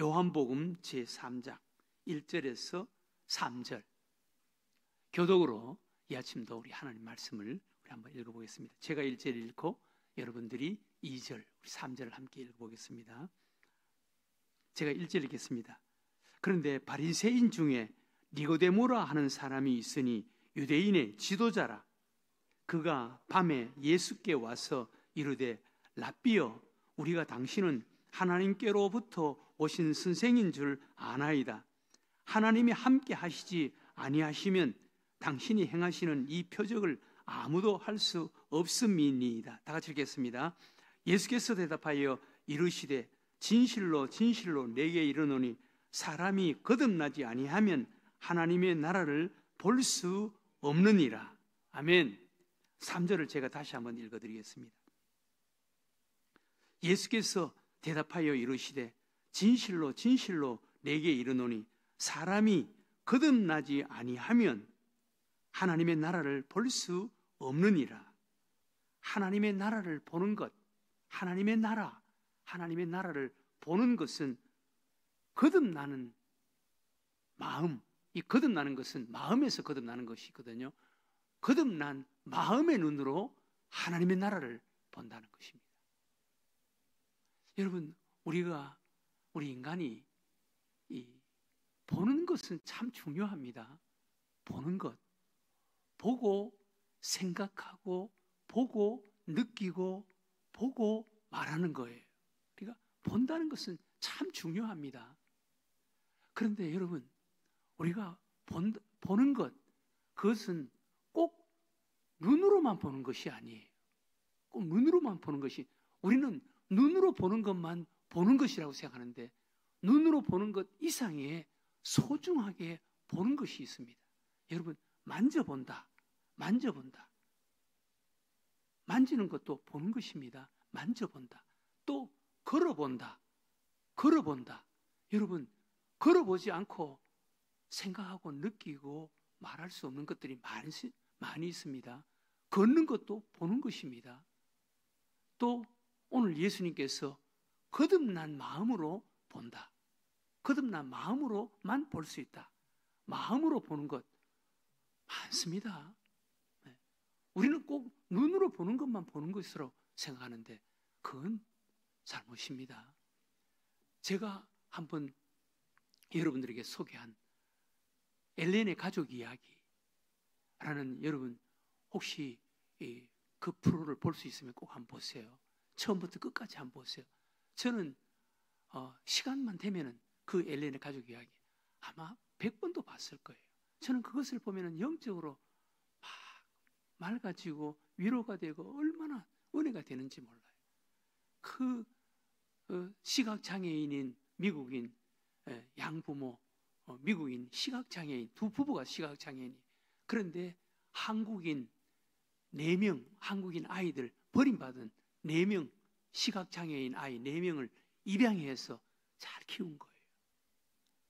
요한복음 제3장 1절에서 3절. 교독으로 이 아침도 우리 하나님 말씀을 우리 한번 읽어보겠습니다. 제가 1절 읽고 여러분들이 2절, 우리 3절을 함께 읽어보겠습니다. 제가 1절 읽겠습니다. 그런데 바리새인 중에 니고데모라 하는 사람이 있으니 유대인의 지도자라. 그가 밤에 예수께 와서 이르되 랍비여, 우리가 당신은 하나님께로부터 오신 선생인 줄 아나이다. 하나님이 함께 하시지 아니하시면 당신이 행하시는 이 표적을 아무도 할 수 없음이니이다. 다 같이 읽겠습니다. 예수께서 대답하여 이르시되 진실로 진실로 내게 이르노니 사람이 거듭나지 아니하면 하나님의 나라를 볼 수 없느니라. 아멘. 3절을 제가 다시 한번 읽어드리겠습니다. 예수께서 대답하여 이르시되 진실로 진실로 내게 이르노니 사람이 거듭나지 아니하면 하나님의 나라를 볼 수 없느니라. 하나님의 나라를 보는 것, 하나님의 나라를 보는 것은 거듭나는 마음, 이 거듭나는 것은 마음에서 거듭나는 것이거든요. 거듭난 마음의 눈으로 하나님의 나라를 본다는 것입니다. 여러분, 우리 인간이 보는 것은 참 중요합니다. 보는 것, 보고 생각하고 보고 느끼고 보고 말하는 거예요. 그러니까 본다는 것은 참 중요합니다. 그런데 여러분, 우리가 보는 것, 그것은 꼭 눈으로만 보는 것이 아니에요. 꼭 눈으로만 보는 것이, 우리는 눈으로 보는 것만 보는 것이라고 생각하는데 눈으로 보는 것 이상의 소중하게 보는 것이 있습니다. 여러분, 만져본다. 만지는 것도 보는 것입니다. 만져본다. 또 걸어본다. 여러분, 걸어보지 않고 생각하고 느끼고 말할 수 없는 것들이 많이 있습니다. 걷는 것도 보는 것입니다. 또 오늘 예수님께서 거듭난 마음으로 본다. 거듭난 마음으로만 볼 수 있다. 마음으로 보는 것 많습니다. 우리는 꼭 눈으로 보는 것만 보는 것으로 생각하는데 그건 잘못입니다. 제가 한번 여러분들에게 소개한 엘렌의 가족 이야기라는, 여러분 혹시 그 프로를 볼 수 있으면 꼭 한번 보세요. 처음부터 끝까지 한번 보세요. 저는 시간만 되면은 그 엘렌의 가족 이야기 아마 100번도 봤을 거예요. 저는 그것을 보면은 영적으로 막 맑아지고 위로가 되고 얼마나 은혜가 되는지 몰라요. 그 시각장애인인 미국인 양부모, 미국인 시각장애인, 두 부부가 시각장애인이, 그런데 한국인 4명, 한국인 아이들 버림받은 4명, 시각장애인 아이 4명을 입양해서 잘 키운 거예요.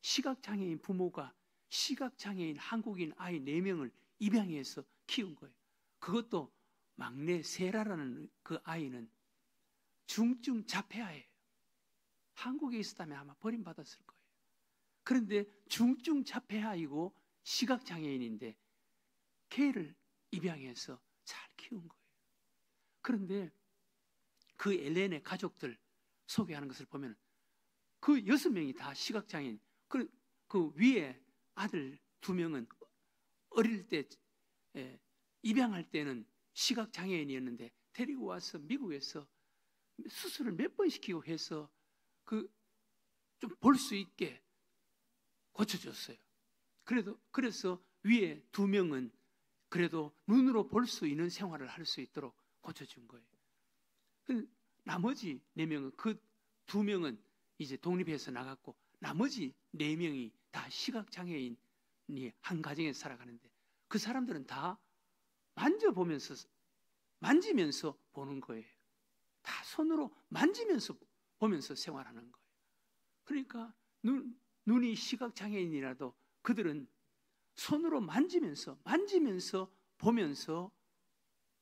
시각장애인 부모가 시각장애인 한국인 아이 4명을 입양해서 키운 거예요. 그것도 막내 세라라는 그 아이는 중증 자폐아예요. 한국에 있었다면 아마 버림받았을 거예요. 그런데 중증 자폐아이고 시각장애인인데 걔를 입양해서 잘 키운 거예요. 그런데 그 엘렌의 가족들 소개하는 것을 보면 그 6명이 다 시각장애인, 그 위에 아들 2명은 어릴 때 입양할 때는 시각장애인이었는데 데리고 와서 미국에서 수술을 몇 번 시키고 해서 좀 볼 수 있게 고쳐줬어요. 그래서 위에 2명은 그래도 눈으로 볼 수 있는 생활을 할 수 있도록 고쳐준 거예요. 나머지 4명은, 그 2명은 이제 독립해서 나갔고 나머지 4명이 다 시각장애인이 한 가정에서 살아가는데 그 사람들은 다 만지면서 보는 거예요. 다 손으로 만지면서 보면서 생활하는 거예요. 그러니까 눈이 시각장애인이라도 그들은 손으로 만지면서 보면서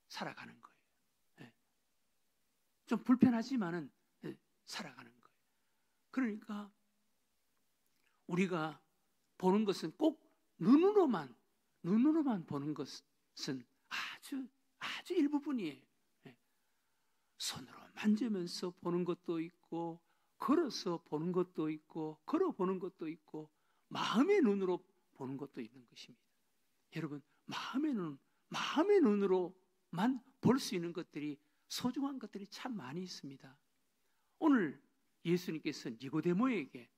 살아가는 거예요. 좀 불편하지만은 살아가는 거예요. 그러니까 우리가 보는 것은 꼭 눈으로만 보는 것은 아주 일부분이에요. 손으로 만지면서 보는 것도 있고, 걸어서 보는 것도 있고, 걸어 보는 것도 있고, 마음의 눈으로 보는 것도 있는 것입니다. 여러분, 마음의 눈으로만 볼 수 있는 것들이, 소중한 것들이 참 많이 있습니다. 오늘 예수님께서 니고데모에게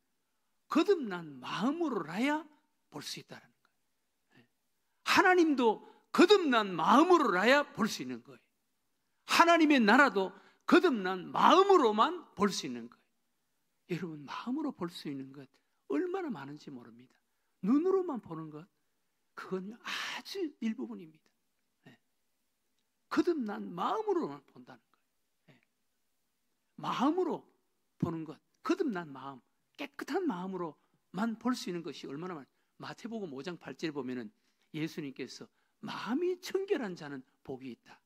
거듭난 마음으로라야 볼 수 있다는 거예요. 하나님도 거듭난 마음으로라야 볼 수 있는 거예요. 하나님의 나라도 거듭난 마음으로만 볼 수 있는 거예요. 여러분, 마음으로 볼 수 있는 것 얼마나 많은지 모릅니다. 눈으로만 보는 것, 그건 아주 일부분입니다. 거듭난 마음으로만 본다는 거예요. 마음으로 보는 것, 거듭난 마음, 깨끗한 마음으로만 볼 수 있는 것이 얼마나 많아요. 마태복음 5장 8절에 보면은 예수님께서 마음이 청결한 자는 복이 있다,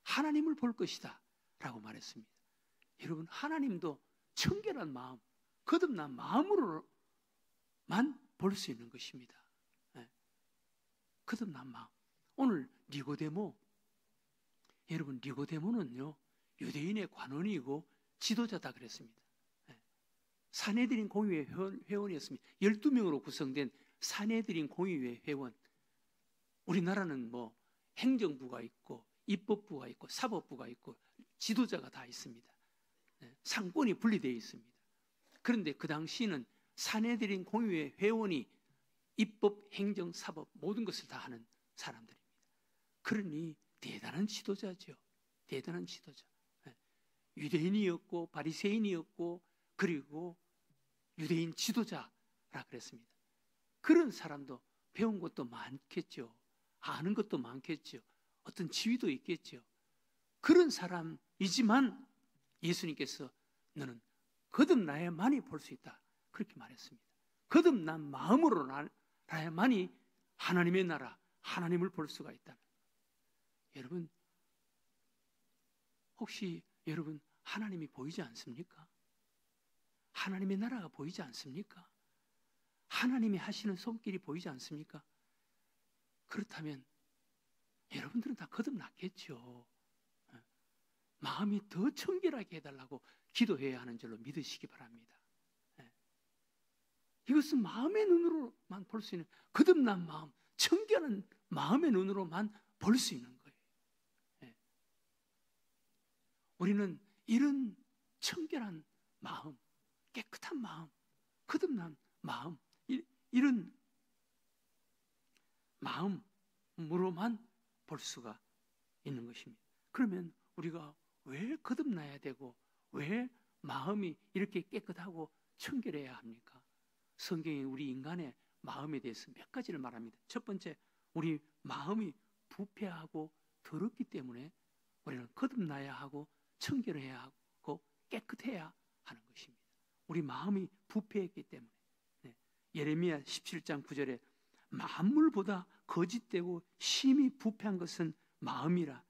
하나님을 볼 것이다 라고 말했습니다. 여러분, 하나님도 청결한 마음, 거듭난 마음으로만 볼 수 있는 것입니다. 거듭난 마음. 오늘 니고데모, 여러분, 니고데모는요 유대인의 관원이고 지도자다 그랬습니다. 산헤드린 공의회 회원이었습니다. 12명으로 구성된 산헤드린 공의회 회원. 우리나라는 뭐 행정부가 있고 입법부가 있고 사법부가 있고 지도자가 다 있습니다. 상권이 분리되어 있습니다. 그런데 그 당시는 산헤드린 공의회 회원이 입법, 행정, 사법 모든 것을 다 하는 사람들입니다. 그러니 대단한 지도자죠. 대단한 지도자. 유대인이었고 바리새인이었고 그리고 유대인 지도자라 그랬습니다. 그런 사람도 배운 것도 많겠죠. 아는 것도 많겠죠. 어떤 지위도 있겠죠. 그런 사람이지만 예수님께서 너는 거듭나야만이 볼 수 있다, 그렇게 말했습니다. 거듭난 마음으로 나야만이 하나님의 나라, 하나님을 볼 수가 있다. 여러분, 혹시 여러분 하나님이 보이지 않습니까? 하나님의 나라가 보이지 않습니까? 하나님이 하시는 손길이 보이지 않습니까? 그렇다면 여러분들은 다 거듭났겠죠. 마음이 더 청결하게 해달라고 기도해야 하는 줄로 믿으시기 바랍니다. 이것은 마음의 눈으로만 볼 수 있는, 거듭난 마음, 청결한 마음의 눈으로만 볼 수 있는 거예요. 우리는 이런 청결한 마음, 깨끗한 마음, 거듭난 마음, 이런 마음으로만 볼 수가 있는 것입니다. 그러면 우리가 왜 거듭나야 되고 왜 마음이 이렇게 깨끗하고 청결해야 합니까? 성경이 우리 인간의 마음에 대해서 몇 가지를 말합니다. 첫 번째, 우리 마음이 부패하고 더럽기 때문에 우리는 거듭나야 하고 청결해야 하고 깨끗해야 하는 것입니다. 우리 마음이 부패했기 때문에. 예레미야 17장 9절에 만물보다 거짓되고 심히 부패한 것은 마음이라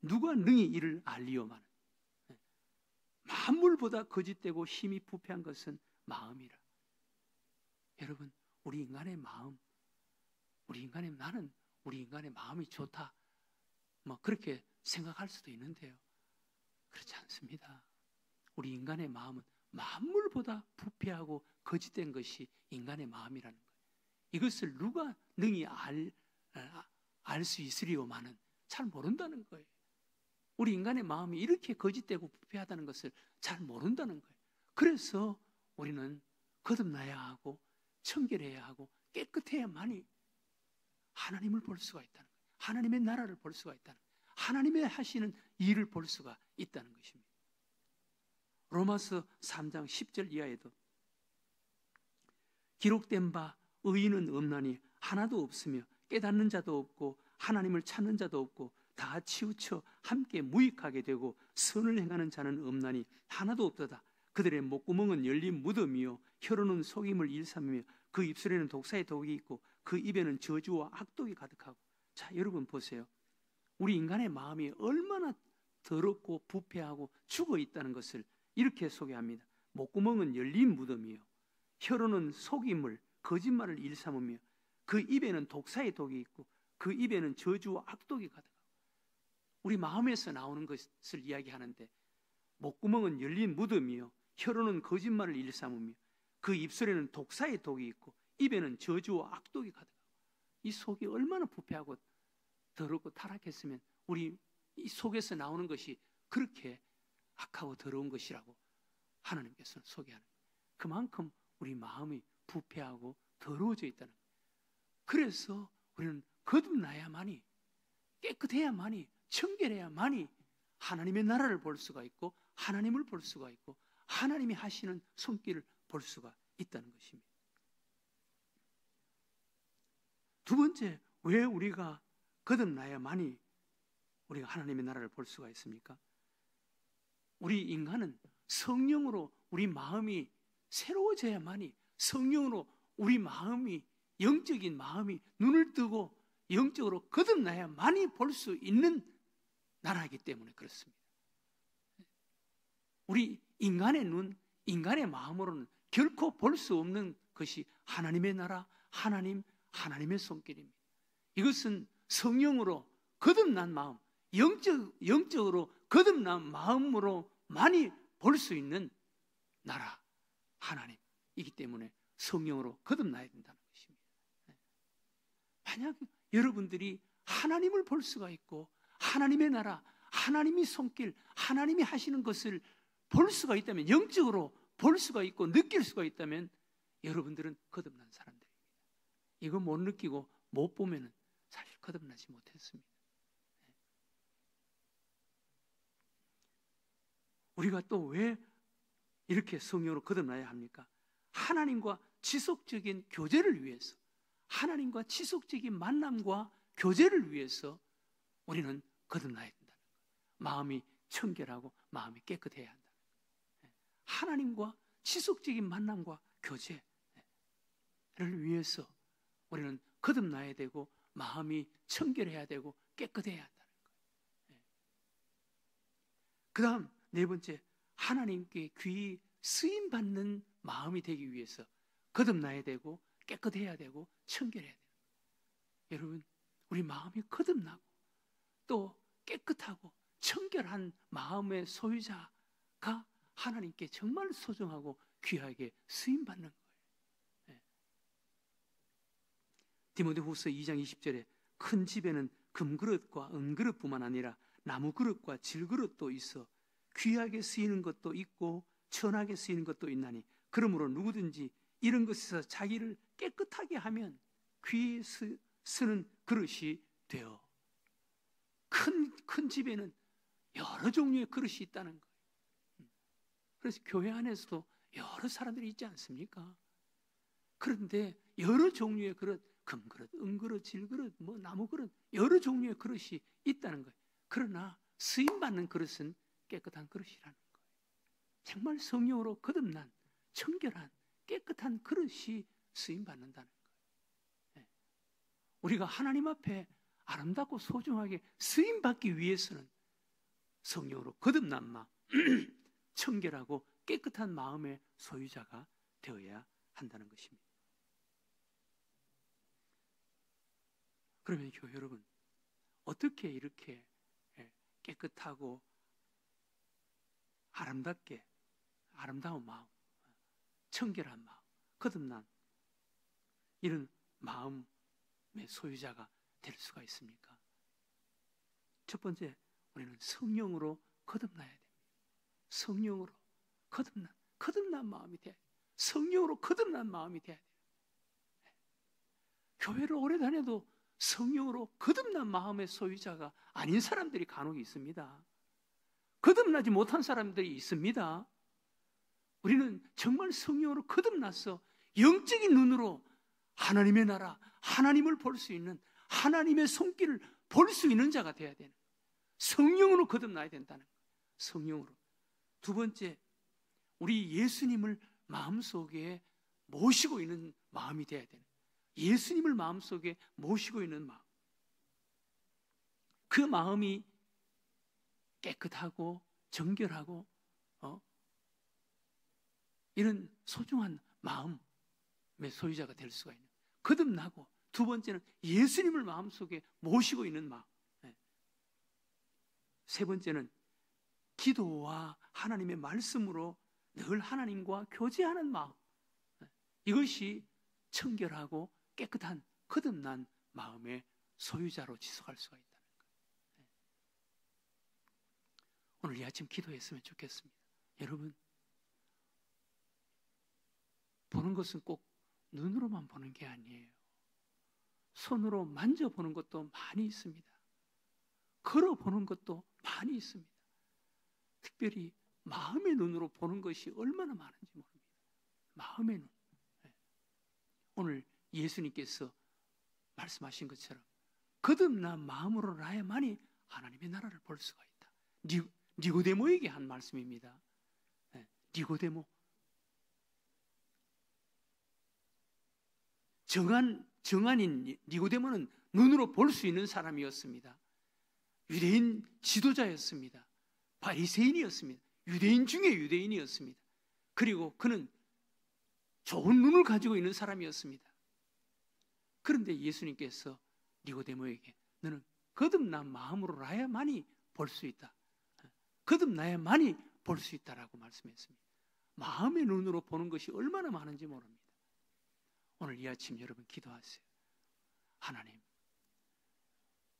누가 능히 이를 알리오마는. 만물보다 거짓되고 심히 부패한 것은 마음이라. 여러분, 우리 인간의 마음, 나는 우리 인간의 마음이 좋다, 뭐 그렇게 생각할 수도 있는데요, 그렇지 않습니다. 우리 인간의 마음은 만물보다 부패하고 거짓된 것이 인간의 마음이라는 거예요. 이것을 누가 능히 알 수 있으리오마는 잘 모른다는 거예요. 우리 인간의 마음이 이렇게 거짓되고 부패하다는 것을 잘 모른다는 거예요. 그래서 우리는 거듭나야 하고 청결해야 하고 깨끗해야만이 하나님을 볼 수가 있다는 거예요. 하나님의 나라를 볼 수가 있다는 거예요. 하나님의 하시는 일을 볼 수가 있다는 것입니다. 로마서 3장 10절 이하에도 기록된 바 의인은 없나니 하나도 없으며 깨닫는 자도 없고 하나님을 찾는 자도 없고 다 치우쳐 함께 무익하게 되고 선을 행하는 자는 없나니 하나도 없도다. 그들의 목구멍은 열린 무덤이요 혀로는 속임을 일삼으며 그 입술에는 독사의 독이 있고 그 입에는 저주와 악독이 가득하고. 자, 여러분 보세요. 우리 인간의 마음이 얼마나 더럽고 부패하고 죽어 있다는 것을 이렇게 소개합니다. 목구멍은 열린 무덤이요 혀로는 속임을 거짓말을 일삼으며 그 입에는 독사의 독이 있고 그 입에는 저주와 악독이 가득하고. 우리 마음에서 나오는 것을 이야기하는데 목구멍은 열린 무덤이요 혀로는 거짓말을 일삼으며 그 입술에는 독사의 독이 있고 입에는 저주와 악독이 가득하고. 이 속이 얼마나 부패하고 더럽고 타락했으면 우리 이 속에서 나오는 것이 그렇게 악하고 더러운 것이라고 하나님께서는 소개하는 거예요. 그만큼 우리 마음이 부패하고 더러워져 있다는 거예요. 그래서 우리는 거듭나야만이, 깨끗해야만이, 청결해야만이 하나님의 나라를 볼 수가 있고 하나님을 볼 수가 있고 하나님이 하시는 손길을 볼 수가 있다는 것입니다. 두 번째, 왜 우리가 거듭나야만이 우리가 하나님의 나라를 볼 수가 있습니까? 우리 인간은 성령으로 우리 마음이 새로워져야만이, 성령으로 우리 마음이, 영적인 마음이 눈을 뜨고 영적으로 거듭나야만이 볼 수 있는 나라이기 때문에 그렇습니다. 우리 인간의 눈, 인간의 마음으로는 결코 볼 수 없는 것이 하나님의 나라, 하나님의 손길입니다. 이것은 성령으로 거듭난 마음, 영적으로 거듭난 마음으로 많이 볼 수 있는 나라, 하나님이기 때문에 성령으로 거듭나야 된다는 것입니다. 만약 여러분들이 하나님을 볼 수가 있고 하나님의 나라, 하나님의 손길, 하나님이 하시는 것을 볼 수가 있다면, 영적으로 볼 수가 있고 느낄 수가 있다면 여러분들은 거듭난 사람들입니다. 이거 못 느끼고 못 보면 사실 거듭나지 못했습니다. 우리가 또 왜 이렇게 성령으로 거듭나야 합니까? 하나님과 지속적인 교제를 위해서, 하나님과 지속적인 만남과 교제를 위해서 우리는 거듭나야 된다는 거예요. 마음이 청결하고 마음이 깨끗해야 한다. 하나님과 지속적인 만남과 교제를 위해서 우리는 거듭나야 되고 마음이 청결해야 되고 깨끗해야 한다는 거예요. 그 다음 네 번째, 하나님께 귀히 쓰임받는 마음이 되기 위해서 거듭나야 되고 깨끗해야 되고 청결해야 돼요. 여러분, 우리 마음이 거듭나고 또 깨끗하고 청결한 마음의 소유자가 하나님께 정말 소중하고 귀하게 쓰임받는 거예요. 디모데후서 2장 20절에 큰 집에는 금그릇과 은그릇뿐만 아니라 나무그릇과 질그릇도 있어 귀하게 쓰이는 것도 있고 천하게 쓰이는 것도 있나니 그러므로 누구든지 이런 것에서 자기를 깨끗하게 하면 귀히 쓰는 그릇이 되어. 큰 집에는 여러 종류의 그릇이 있다는 거예요. 그래서 교회 안에서도 여러 사람들이 있지 않습니까? 그런데 여러 종류의 그릇, 금그릇, 은그릇, 질그릇, 나무그릇, 여러 종류의 그릇이 있다는 거예요. 그러나 쓰임받는 그릇은 깨끗한 그릇이라는 거예요. 정말 성령으로 거듭난 청결한 깨끗한 그릇이 쓰임받는다는 거예요. 우리가 하나님 앞에 아름답고 소중하게 쓰임받기 위해서는 성령으로 거듭난 마음, 청결하고 깨끗한 마음의 소유자가 되어야 한다는 것입니다. 그러면 교회 여러분, 어떻게 이렇게 깨끗하고 아름답게, 아름다운 마음, 청결한 마음, 거듭난 이런 마음의 소유자가 될 수가 있습니까? 첫 번째, 우리는 성령으로 거듭나야 됩니다. 성령으로 거듭난 마음이 돼야 돼요. 성령으로 거듭난 마음이 돼야 돼요. 교회를 오래 다녀도 성령으로 거듭난 마음의 소유자가 아닌 사람들이 간혹 있습니다. 거듭나지 못한 사람들이 있습니다. 우리는 정말 성령으로 거듭나서 영적인 눈으로 하나님의 나라, 하나님을 볼 수 있는, 하나님의 손길을 볼 수 있는 자가 돼야 되는 거예요. 성령으로 거듭나야 된다는 거예요. 성령으로. 두 번째, 우리 예수님을 마음속에 모시고 있는 마음이 돼야 되는 거예요. 예수님을 마음속에 모시고 있는 마음. 그 마음이 깨끗하고 정결하고 이런 소중한 마음, 소유자가 될 수가 있는, 거듭나고, 두 번째는 예수님을 마음속에 모시고 있는 마음, 세 번째는 기도와 하나님의 말씀으로 늘 하나님과 교제하는 마음, 이것이 청결하고 깨끗한 거듭난 마음의 소유자로 지속할 수가 있다는 거예요. 오늘 이 아침 기도했으면 좋겠습니다. 여러분, 보는 것은 꼭 눈으로만 보는 게 아니에요. 손으로 만져보는 것도 많이 있습니다. 걸어보는 것도 많이 있습니다. 특별히 마음의 눈으로 보는 것이 얼마나 많은지 모릅니다. 마음의 눈. 오늘 예수님께서 말씀하신 것처럼 거듭난 마음으로 나야만이 하나님의 나라를 볼 수가 있다. 니고데모에게 한 말씀입니다. 니고데모. 정한인 니고데모는 눈으로 볼 수 있는 사람이었습니다. 유대인 지도자였습니다. 바리새인이었습니다. 유대인 중에 유대인이었습니다. 그리고 그는 좋은 눈을 가지고 있는 사람이었습니다. 그런데 예수님께서 니고데모에게 너는 거듭난 마음으로 나야만이 볼 수 있다. 거듭나야만이 볼 수 있다라고 말씀했습니다. 마음의 눈으로 보는 것이 얼마나 많은지 모릅니다. 오늘 이 아침 여러분 기도하세요. 하나님,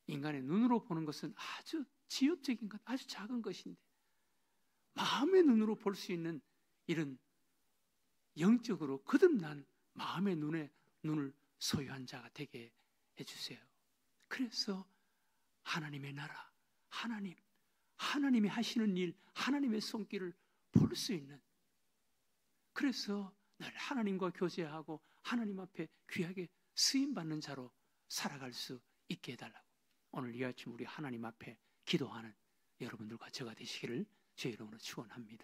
인간의 눈으로 보는 것은 아주 지엽적인 것, 아주 작은 것인데 마음의 눈으로 볼 수 있는 이런 영적으로 거듭난 마음의 눈을 소유한 자가 되게 해주세요. 그래서 하나님의 나라, 하나님이 하시는 일, 하나님의 손길을 볼 수 있는, 그래서 늘 하나님과 교제하고 하나님 앞에 귀하게 쓰임받는 자로 살아갈 수 있게 해달라고 오늘 이 아침 우리 하나님 앞에 기도하는 여러분들과 저가 되시기를 주의 이름으로 축원합니다.